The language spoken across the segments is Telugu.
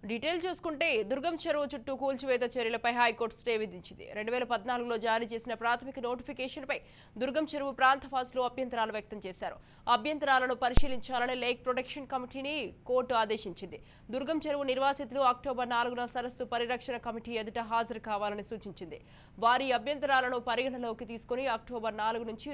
డీటెయిల్ చూసుకుంటే దుర్గం చెరువు చుట్టూ కూల్చివేత చర్యలపై హైకోర్టు స్టే విధించింది. 2014లో జారీ చేసిన ప్రాథమిక నోటిఫికేషన్పై దుర్గం చెరువు ప్రాంతవాసులు అభ్యంతరాలు వ్యక్తం చేశారు. అభ్యంతరాలను పరిశీలించాలని లేక్ ప్రొటెక్షన్ కమిటీని కోర్టు ఆదేశించింది. దుర్గం చెరువు నిర్వాసితులు అక్టోబర్ 4న సరస్సు పరిరక్షణ కమిటీ ఎదుట హాజరు కావాలని సూచించింది. వారి అభ్యంతరాలను పరిగణలోకి తీసుకుని అక్టోబర్ 4 నుంచి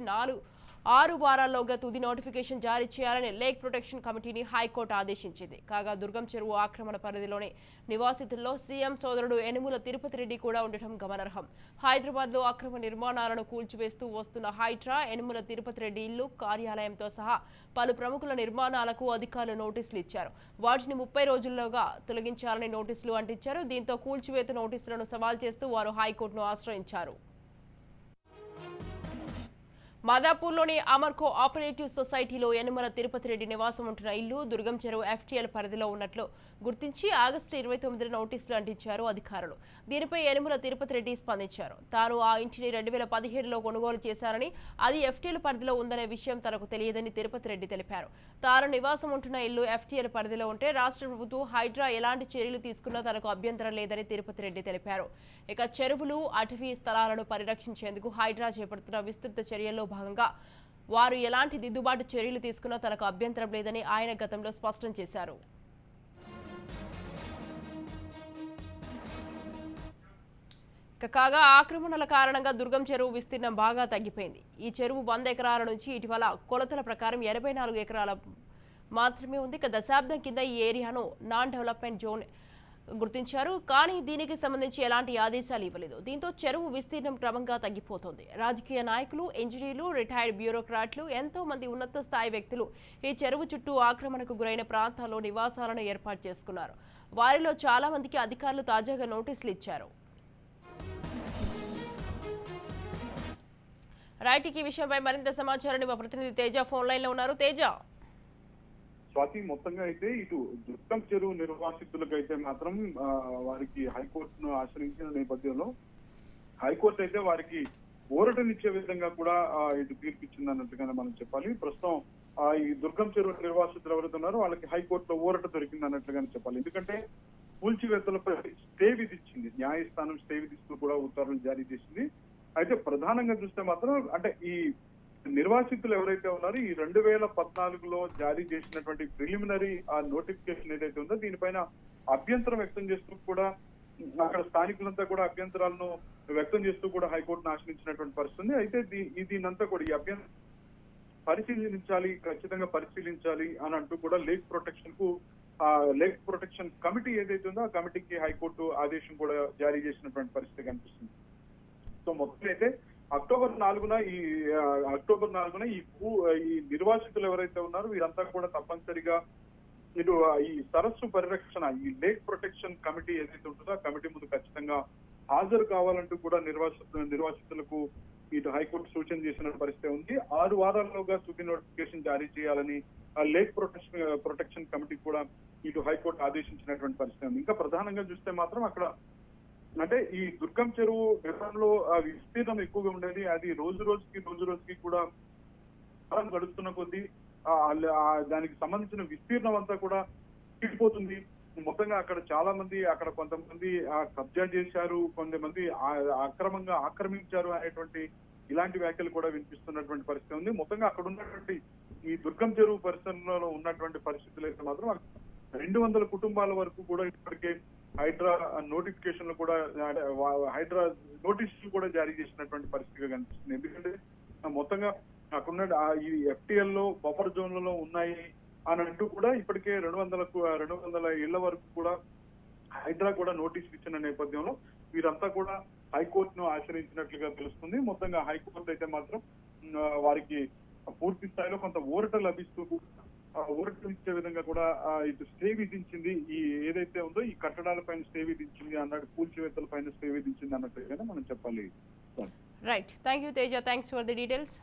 6 వారాల్లోగా తుది నోటిఫికేషన్ జారీ చేయాలని లేక్ ప్రొటెక్షన్ కమిటీని హైకోర్టు ఆదేశించింది. కాగా దుర్గం చెరువు ఆక్రమణ పరిధిలోని నివాసితుల్లో సీఎం సోదరుడు యనుమల తిరుపతి రెడ్డి కూడా ఉండటం గమనార్హం. హైదరాబాద్లో అక్రమ నిర్మాణాలను కూల్చివేస్తూ వస్తున్న హైడ్రా, యనుమల తిరుపతి రెడ్డి ఇల్లు, కార్యాలయంతో సహా పలు ప్రముఖుల నిర్మాణాలకు అధికారులు నోటీసులు ఇచ్చారు. వాటిని 30 రోజుల్లోగా తొలగించాలని నోటీసులు అంటించారు. దీంతో కూల్చివేత నోటీసులను సవాల్ చేస్తూ వారు హైకోర్టును ఆశ్రయించారు. మాదాపూర్లోని అమర్ కో ఆపరేటివ్ సొసైటీలో యనుమల తిరుపతి రెడ్డి నివాసం ఉంటున్న ఇల్లు దుర్గం చెరువు FTL పరిధిలో ఉన్నట్లు గుర్తించి ఆగస్టు 29న నోటీసులు అంటించారు అధికారులు. దీనిపై యనుమల తిరుపతి రెడ్డి స్పందించారు. తాను ఆ ఇంటిని 2017లో కొనుగోలు చేశారని, అది FTL పరిధిలో ఉందనే విషయం తనకు తెలియదని తిరుపతి రెడ్డి తెలిపారు. తాను నివాసం ఉంటున్న ఇల్లు FTL పరిధిలో ఉంటే రాష్ట్ర ప్రభుత్వం హైడ్రా ఎలాంటి చర్యలు తీసుకున్నా తనకు అభ్యంతరం లేదని తిరుపతి రెడ్డి తెలిపారు. ఇక చెరువులు, అటవీ స్థలాలను పరిరక్షించేందుకు హైడ్రా చేపడుతున్న విస్తృత చర్యల్లో భాగంగా వారు ఎలాంటి దిద్దుబాటు చర్యలు తీసుకున్నా తనకు అభ్యంతరం లేదని ఆయన గతంలో స్పష్టం చేశారు. కాగా ఆక్రమణల కారణంగా దుర్గం చెరువు విస్తీర్ణం బాగా తగ్గిపోయింది. ఈ చెరువు 100 ఎకరాల నుంచి ఇటీవల కొలతల ప్రకారం 84 ఎకరాల మాత్రమే ఉంది. దశాబ్దం కింద ఈ ఏరియాను నాన్ డెవలప్మెంట్ జోన్ గుర్తించారు. కానీ దీనికి సంబంధించి ఎలాంటి ఆదేశాలు ఇవ్వలేదు. దీంతో చెరువు విస్తీర్ణం క్రమంగా తగ్గిపోతోంది. రాజకీయ నాయకులు, ఇంజనీర్లు, రిటైర్డ్ బ్యూరోక్రాట్లు, ఎంతో మంది ఉన్నత స్థాయి వ్యక్తులు ఈ చెరువు చుట్టూ ఆక్రమణకు గురైన ప్రాంతాల్లో నివాసాలను ఏర్పాటు చేసుకున్నారు. వారిలో చాలా మందికి అధికారులు తాజాగా నోటీసులు ఇచ్చారు. రైట్, ఈ విషయంపై మరింత సమాచారాన్ని మా ప్రతినిధి తేజ ఫోన్ లైన్ లో ఉన్నారు. తేజ, స్వాతి, మొత్తంగా అయితే ఇటు దుర్గం చెరువు నిర్వాసితులకు అయితే మాత్రం వారికి హైకోర్టును ఆశ్రయించిన నేపథ్యంలో హైకోర్టు అయితే వారికి ఊరటనిచ్చే విధంగా కూడా ఇటు తీర్పిచ్చింది అన్నట్టుగానే మనం చెప్పాలి. ప్రస్తుతం ఈ దుర్గం చెరువు నిర్వాసితులు ఎవరైతే ఉన్నారో వాళ్ళకి హైకోర్టులో ఊరట దొరికింది అన్నట్లుగానే చెప్పాలి. ఎందుకంటే కూల్చివేతలపై స్టే విధించింది. న్యాయస్థానం స్టే విధిస్తూ కూడా ఉత్తర్వులు జారీ చేసింది. అయితే ప్రధానంగా చూస్తే మాత్రం అంటే ఈ నిర్వాసితులు ఎవరైతే ఉన్నారో ఈ 2014లో జారీ చేసినటువంటి ప్రిలిమినరీ నోటిఫికేషన్ ఏదైతే ఉందో దీనిపైన అభ్యంతరం వ్యక్తం చేస్తూ కూడా అక్కడ స్థానికులంతా కూడా అభ్యంతరాలను వ్యక్తం చేస్తూ కూడా హైకోర్టును ఆశ్రయించినటువంటి పరిస్థితి. అయితే దీనంతా కూడా ఈ అభ్యంతరం పరిశీలించాలి, ఖచ్చితంగా పరిశీలించాలి అని అంటూ కూడా లేక్ ప్రొటెక్షన్ కమిటీ ఏదైతే ఉందో ఆ కమిటీకి హైకోర్టు ఆదేశం కూడా జారీ చేసినటువంటి పరిస్థితి కనిపిస్తుంది. సో మొత్తం అయితే అక్టోబర్ 4న ఈ నిర్వాసితులు ఎవరైతే ఉన్నారో వీరంతా కూడా తప్పనిసరిగా ఇటు ఈ సరస్సు పరిరక్షణ, ఈ లేక్ ప్రొటెక్షన్ కమిటీ ఏదైతే ఉంటుందో ఆ కమిటీ ముందు ఖచ్చితంగా హాజరు కావాలంటూ కూడా నిర్వాసితులకు ఇటు హైకోర్టు సూచన చేసిన పరిస్థితి ఉంది. 6 వారాల్లోగా తుది నోటిఫికేషన్ జారీ చేయాలని లేక్ ప్రొటెక్షన్ కమిటీ కూడా ఇటు హైకోర్టు ఆదేశించినటువంటి పరిస్థితి ఉంది. ఇంకా ప్రధానంగా చూస్తే మాత్రం అక్కడ అంటే ఈ దుర్గం చెరువు గతంలో విస్తీర్ణం ఎక్కువగా ఉండేది. అది రోజు రోజుకి కూడా గడుస్తున్న కొద్దీ దానికి సంబంధించిన విస్తీర్ణం అంతా కూడా తీరిపోతుంది. మొత్తంగా అక్కడ చాలా మంది కొంతమంది కబ్జా చేశారు, కొంతమంది అక్రమంగా ఆక్రమించారు అనేటువంటి ఇలాంటి వ్యాఖ్యలు కూడా వినిపిస్తున్నటువంటి పరిస్థితి ఉంది. మొత్తంగా అక్కడ ఉన్నటువంటి ఈ దుర్గం చెరువు పరిసరంలో ఉన్నటువంటి పరిస్థితులు అయితే మాత్రం 200 కుటుంబాల వరకు కూడా ఇప్పటికే హైడ్రా నోటిఫికేషన్లు కూడా హైడ్రా నోటీసులు కూడా జారీ చేసినటువంటి పరిస్థితిగా కనిపిస్తుంది. ఎందుకంటే మొత్తంగా అక్కడ ఈ FTL లో బఫర్ జోన్లలో ఉన్నాయి అని అంటూ కూడా ఇప్పటికే 200 ఇళ్ల వరకు కూడా హైడ్రా కూడా నోటీసులు ఇచ్చిన నేపథ్యంలో వీరంతా కూడా హైకోర్టును ఆశ్రయించినట్లుగా తెలుస్తుంది. మొత్తంగా హైకోర్టు అయితే మాత్రం వారికి పూర్తి స్థాయిలో కొంత ఊరట లభిస్తూ ఊరట ఇచ్చే విధంగా కూడా ఇటు స్టే విధించింది. ఈ ఏదైతే ఉందో ఈ కట్టడాల పైన స్టే విధించింది అన్నట్టు, కూల్చివేతల పైన స్టే విధించింది అన్నట్టుగానే మనం చెప్పాలి. Right, thank you Teja, thanks for the details.